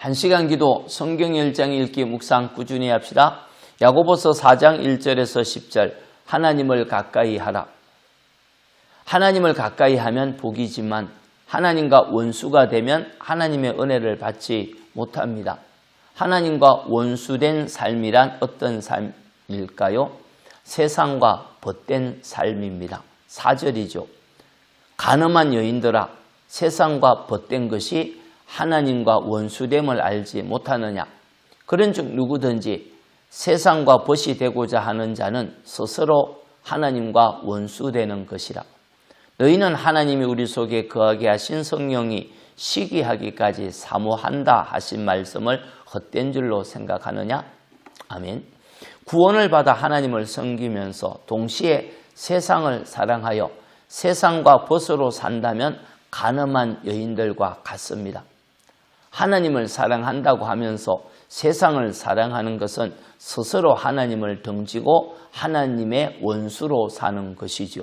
1시간 기도 성경 1장 읽기 묵상 꾸준히 합시다. 야고보서 4장 1절에서 10절 하나님을 가까이 하라. 하나님을 가까이 하면 복이지만 하나님과 원수가 되면 하나님의 은혜를 받지 못합니다. 하나님과 원수된 삶이란 어떤 삶일까요? 세상과 벗된 삶입니다. 4절이죠. 간음한 여인들아, 세상과 벗된 것이 하나님과 원수됨을 알지 못하느냐. 그런즉 누구든지 세상과 벗이 되고자 하는 자는 스스로 하나님과 원수되는 것이라. 너희는 하나님이 우리 속에 거하게 하신 성령이 시기하기까지 사모한다 하신 말씀을 헛된 줄로 생각하느냐? 아멘. 구원을 받아 하나님을 섬기면서 동시에 세상을 사랑하여 세상과 벗으로 산다면 간음한 여인들과 같습니다. 하나님을 사랑한다고 하면서 세상을 사랑하는 것은 스스로 하나님을 등지고 하나님의 원수로 사는 것이죠.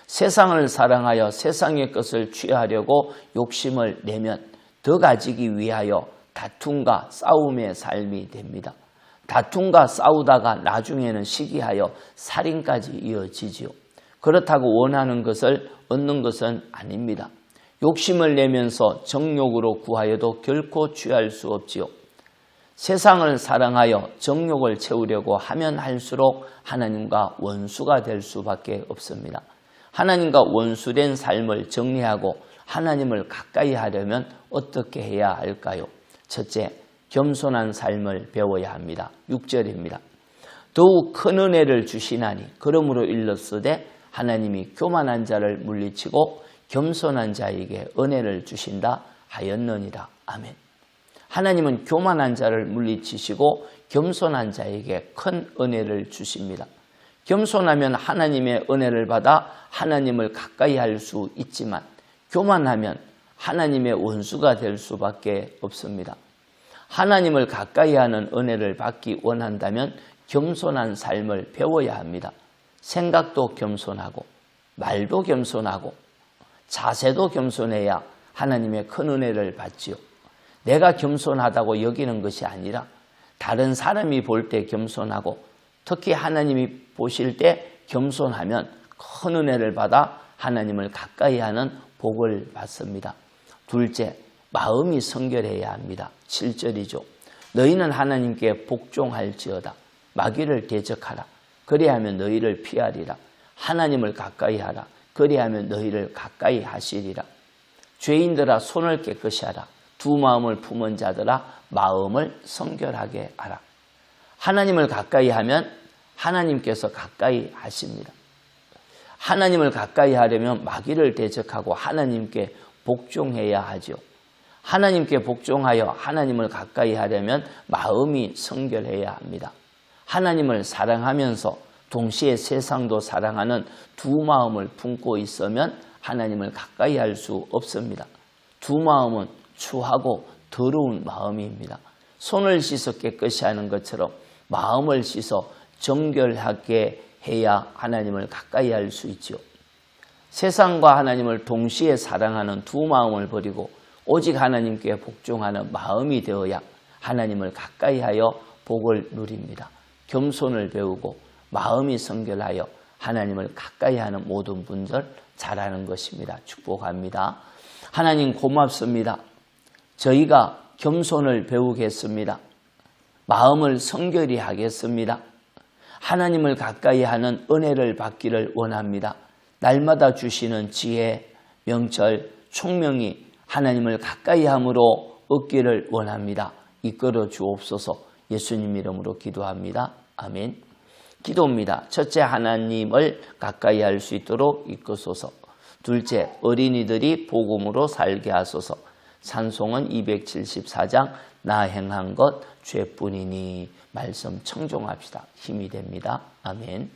세상을 사랑하여 세상의 것을 취하려고 욕심을 내면 더 가지기 위하여 다툼과 싸움의 삶이 됩니다. 다툼과 싸우다가 나중에는 시기하여 살인까지 이어지지요. 그렇다고 원하는 것을 얻는 것은 아닙니다. 욕심을 내면서 정욕으로 구하여도 결코 취할 수 없지요. 세상을 사랑하여 정욕을 채우려고 하면 할수록 하나님과 원수가 될 수밖에 없습니다. 하나님과 원수된 삶을 정리하고 하나님을 가까이 하려면 어떻게 해야 할까요? 첫째, 겸손한 삶을 배워야 합니다. 6절입니다. 더욱 큰 은혜를 주시나니 그러므로 일렀으되 하나님이 교만한 자를 물리치고 겸손한 자에게 은혜를 주신다 하였느니라. 아멘. 하나님은 교만한 자를 물리치시고 겸손한 자에게 큰 은혜를 주십니다. 겸손하면 하나님의 은혜를 받아 하나님을 가까이 할 수 있지만 교만하면 하나님의 원수가 될 수밖에 없습니다. 하나님을 가까이 하는 은혜를 받기 원한다면 겸손한 삶을 배워야 합니다. 생각도 겸손하고 말도 겸손하고 자세도 겸손해야 하나님의 큰 은혜를 받지요. 내가 겸손하다고 여기는 것이 아니라 다른 사람이 볼 때 겸손하고 특히 하나님이 보실 때 겸손하면 큰 은혜를 받아 하나님을 가까이 하는 복을 받습니다. 둘째, 마음이 성결해야 합니다. 7절이죠. 너희는 하나님께 복종할지어다. 마귀를 대적하라. 그리하면 너희를 피하리라. 하나님을 가까이 하라. 그리하면 너희를 가까이 하시리라. 죄인들아 손을 깨끗이 하라. 두 마음을 품은 자들아 마음을 성결하게 하라. 하나님을 가까이 하면 하나님께서 가까이 하십니다. 하나님을 가까이 하려면 마귀를 대적하고 하나님께 복종해야 하죠. 하나님께 복종하여 하나님을 가까이 하려면 마음이 성결해야 합니다. 하나님을 사랑하면서 동시에 세상도 사랑하는 두 마음을 품고 있으면 하나님을 가까이 할 수 없습니다. 두 마음은 추하고 더러운 마음입니다. 손을 씻어 깨끗이 하는 것처럼 마음을 씻어 정결하게 해야 하나님을 가까이 할 수 있죠. 세상과 하나님을 동시에 사랑하는 두 마음을 버리고 오직 하나님께 복종하는 마음이 되어야 하나님을 가까이 하여 복을 누립니다. 겸손을 배우고 마음이 성결하여 하나님을 가까이 하는 모든 분들 잘하는 것입니다. 축복합니다. 하나님 고맙습니다. 저희가 겸손을 배우겠습니다. 마음을 성결히 하겠습니다. 하나님을 가까이 하는 은혜를 받기를 원합니다. 날마다 주시는 지혜, 명철, 총명이 하나님을 가까이 함으로 얻기를 원합니다. 이끌어 주옵소서. 예수님 이름으로 기도합니다. 아멘. 기도입니다. 첫째, 하나님을 가까이 할 수 있도록 이끄소서. 둘째, 어린이들이 복음으로 살게 하소서. 찬송은 274장 나 행한 것 죄뿐이니 말씀 청종합시다. 힘이 됩니다. 아멘.